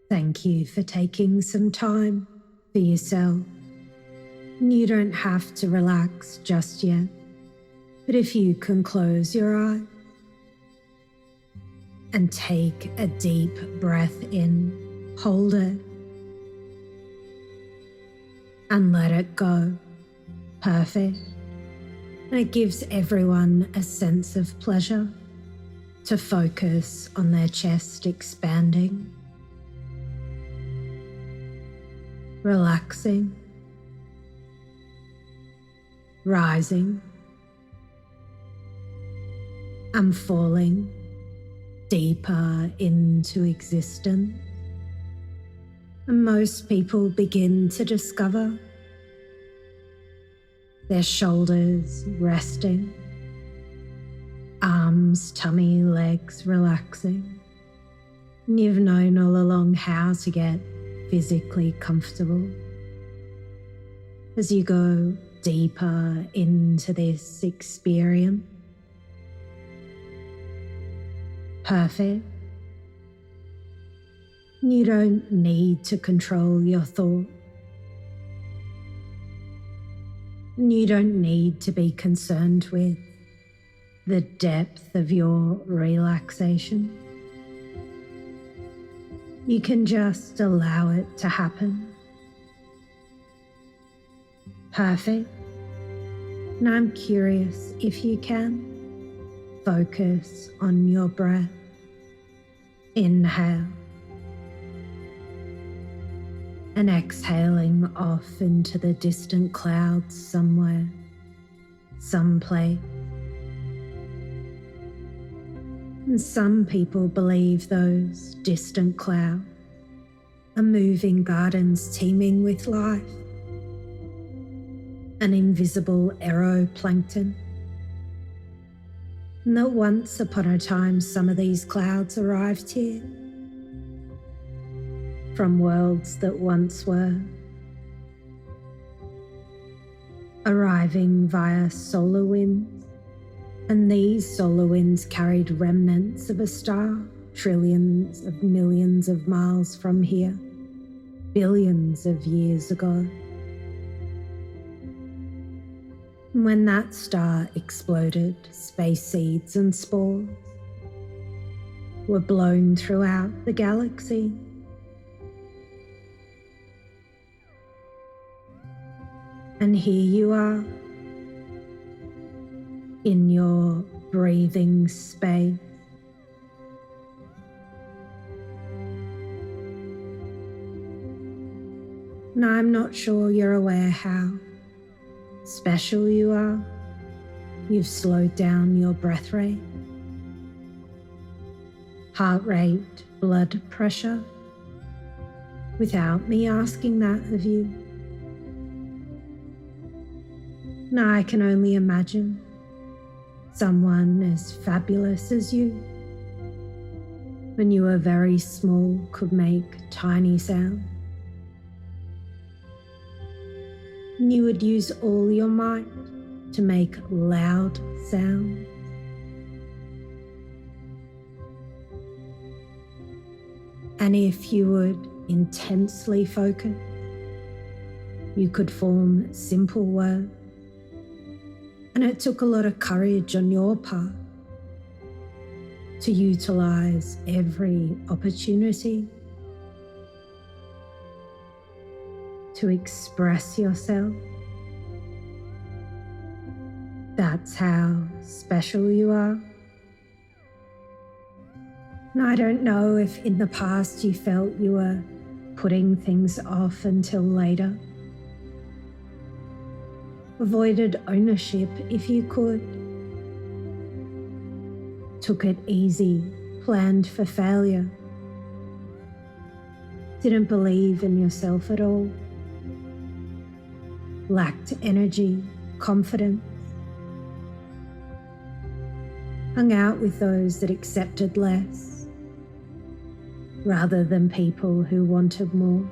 Thank you for taking some time for yourself. You don't have to relax just yet, but if you can close your eyes and take a deep breath in, hold it, and let it go. Perfect. And it gives everyone a sense of pleasure to focus on their chest expanding, relaxing, rising, and falling deeper into existence. And most people begin to discover their shoulders resting, arms, tummy, legs relaxing. And you've known all along how to get physically comfortable. As you go deeper into this experience, perfect. You don't need to control your thought. You don't need to be concerned with the depth of your relaxation. You can just allow it to happen. Perfect. And I'm curious if you can focus on your breath. Inhale. And exhaling off into the distant clouds somewhere, someplace. And some people believe those distant clouds are moving gardens teeming with life, an invisible aeroplankton. And that once upon a time some of these clouds arrived here from worlds that once were, arriving via solar winds, and these solar winds carried remnants of a star trillions of millions of miles from here, billions of years ago. When that star exploded, space seeds and spores were blown throughout the galaxy. And here you are, in your breathing space. And I'm not sure you're aware how special you are. You've slowed down your breath rate, heart rate, blood pressure, without me asking that of you. Now I can only imagine someone as fabulous as you, when you were very small, could make tiny sounds. And you would use all your might to make loud sounds. And if you would intensely focus, you could form simple words. And it took a lot of courage on your part to utilize every opportunity to express yourself. That's how special you are. And I don't know if in the past you felt you were putting things off until later. Avoided ownership if you could. Took it easy, planned for failure. Didn't believe in yourself at all. Lacked energy, confidence. Hung out with those that accepted less, rather than people who wanted more.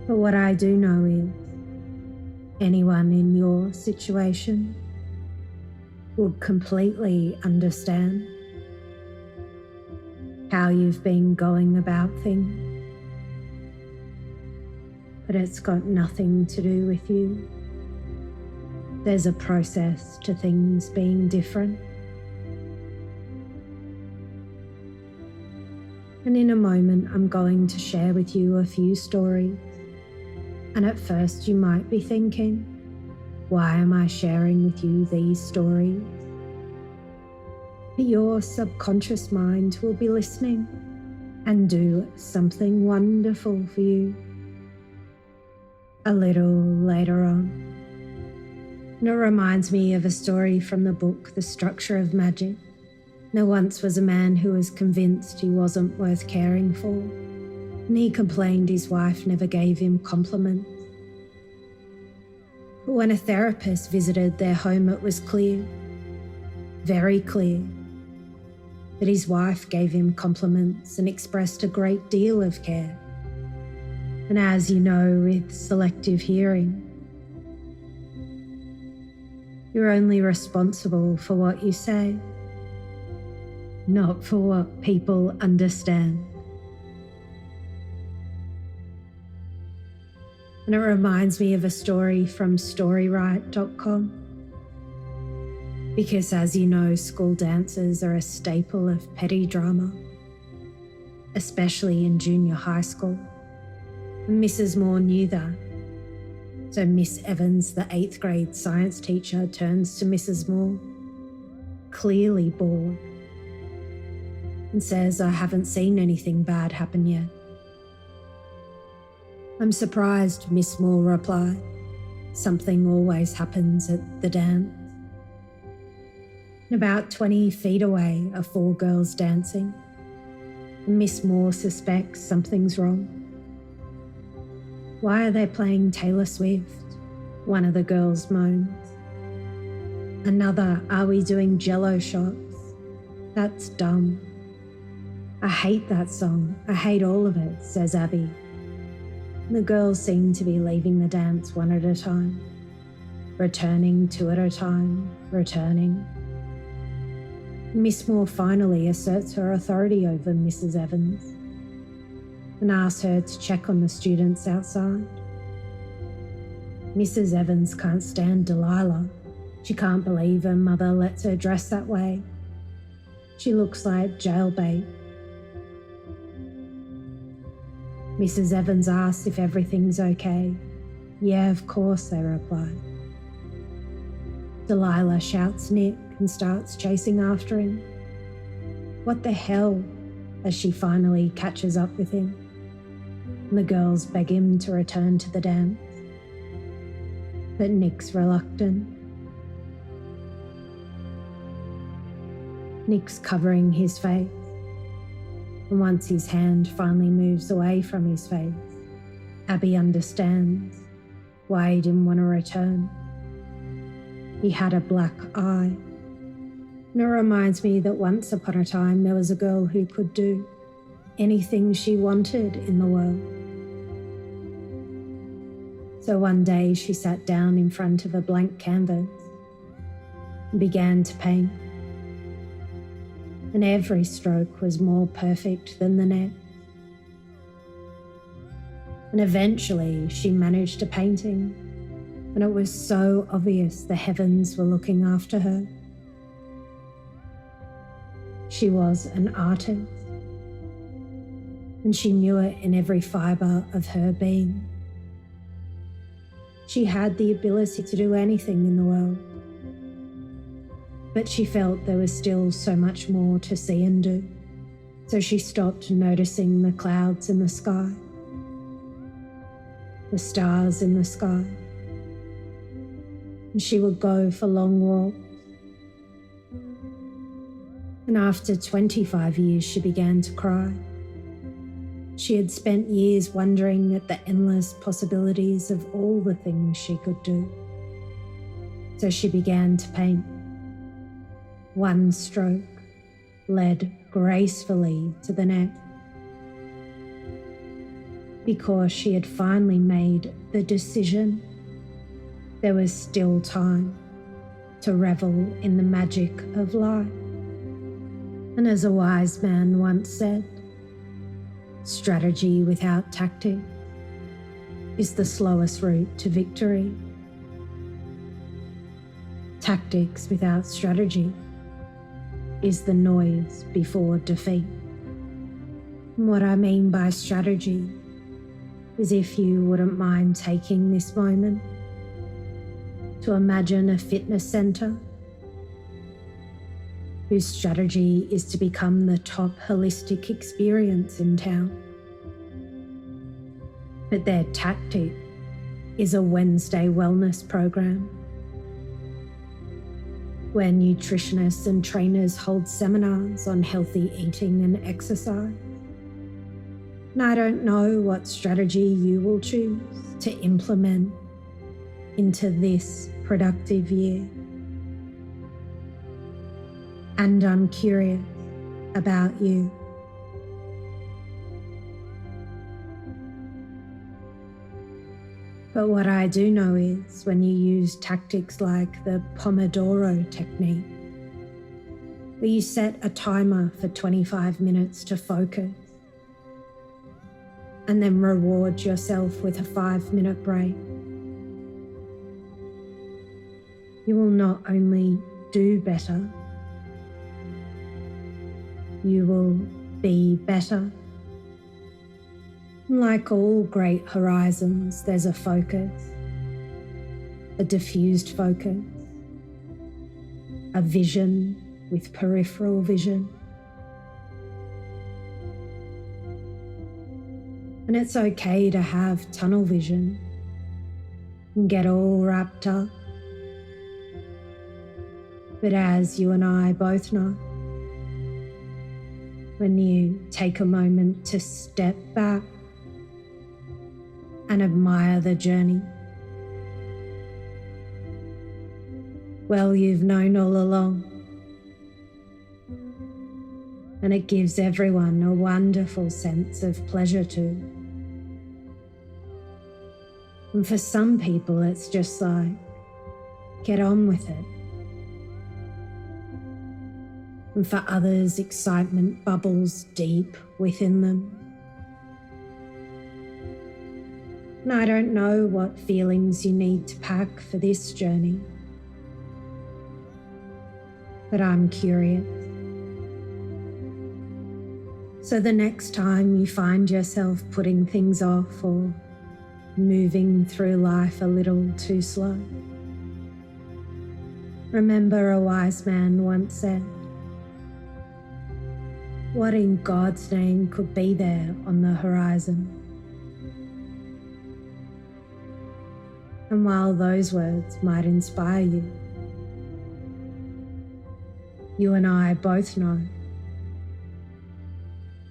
But what I do know is, anyone in your situation would completely understand how you've been going about things. But it's got nothing to do with you. There's a process to things being different. And in a moment, I'm going to share with you a few stories. And at first you might be thinking, why am I sharing with you these stories? But your subconscious mind will be listening and do something wonderful for you a little later on. And it reminds me of a story from the book, The Structure of Magic. There once was a man who was convinced he wasn't worth caring for, and he complained his wife never gave him compliments. But when a therapist visited their home, it was clear, very clear, that his wife gave him compliments and expressed a great deal of care. And as you know, with selective hearing, you're only responsible for what you say, not for what people understand. And it reminds me of a story from storywrite.com. Because as you know, school dances are a staple of petty drama, especially in junior high school. And Mrs. Moore knew that. So Miss Evans, the 8th grade science teacher, turns to Mrs. Moore, clearly bored, and says, "I haven't seen anything bad happen yet." "I'm surprised," Miss Moore replied. "Something always happens at the dance." About 20 feet away are 4 girls dancing. Miss Moore suspects something's wrong. "Why are they playing Taylor Swift?" one of the girls moans. Another, "Are we doing Jello shots? That's dumb." "I hate that song. I hate all of it," says Abby. The girls seem to be leaving the dance one at a time, returning 2 at a time, returning. Miss Moore finally asserts her authority over Mrs. Evans and asks her to check on the students outside. Mrs. Evans can't stand Delilah. She can't believe her mother lets her dress that way. She looks like jailbait. Mrs. Evans asks if everything's okay. "Yeah, of course," they reply. Delilah shouts Nick and starts chasing after him. "What the hell?" as she finally catches up with him. And the girls beg him to return to the dance. But Nick's reluctant. Nick's covering his face. And once his hand finally moves away from his face, Abby understands why he didn't want to return. He had a black eye. And it reminds me that once upon a time there was a girl who could do anything she wanted in the world. So one day she sat down in front of a blank canvas and began to paint. And every stroke was more perfect than the next. And eventually she managed a painting, and it was so obvious the heavens were looking after her. She was an artist, and she knew it in every fibre of her being. She had the ability to do anything in the world, but she felt there was still so much more to see and do. So she stopped noticing the clouds in the sky, the stars in the sky, and she would go for long walks. And after 25 years, she began to cry. She had spent years wondering at the endless possibilities of all the things she could do. So she began to paint. One stroke led gracefully to the next, because she had finally made the decision. There was still time to revel in the magic of life. And as a wise man once said, strategy without tactic is the slowest route to victory. Tactics without strategy is the noise before defeat. And what I mean by strategy is, if you wouldn't mind taking this moment to imagine a fitness center whose strategy is to become the top holistic experience in town. But their tactic is a Wednesday wellness program where nutritionists and trainers hold seminars on healthy eating and exercise. And I don't know what strategy you will choose to implement into this productive year. And I'm curious about you. But what I do know is, when you use tactics like the Pomodoro technique, where you set a timer for 25 minutes to focus and then reward yourself with a 5-minute break, you will not only do better, you will be better. Like all great horizons, there's a focus, a diffused focus, a vision with peripheral vision. And it's okay to have tunnel vision and get all wrapped up. But as you and I both know, when you take a moment to step back and admire the journey, well, you've known all along. And it gives everyone a wonderful sense of pleasure too. And for some people, it's just like, get on with it. And for others, excitement bubbles deep within them. And I don't know what feelings you need to pack for this journey, but I'm curious. So the next time you find yourself putting things off or moving through life a little too slow, remember a wise man once said, what in God's name could be there on the horizon? And while those words might inspire you, you and I both know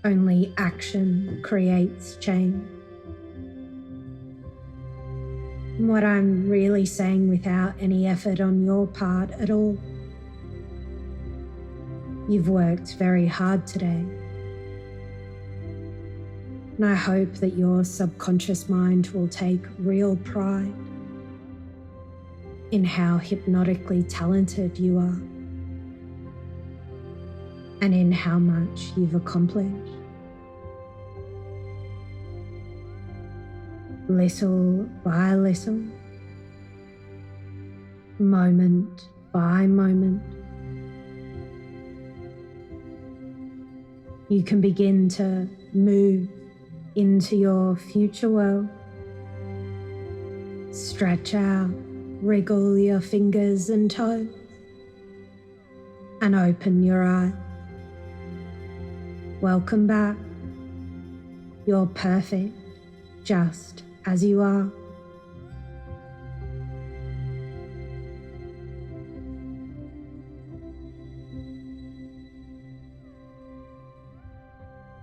only action creates change. And what I'm really saying, without any effort on your part at all, you've worked very hard today. And I hope that your subconscious mind will take real pride in how hypnotically talented you are and in how much you've accomplished. Little by little, moment by moment, you can begin to move into your future world. Stretch out, wriggle your fingers and toes, and open your eyes. Welcome back. You're perfect just as you are.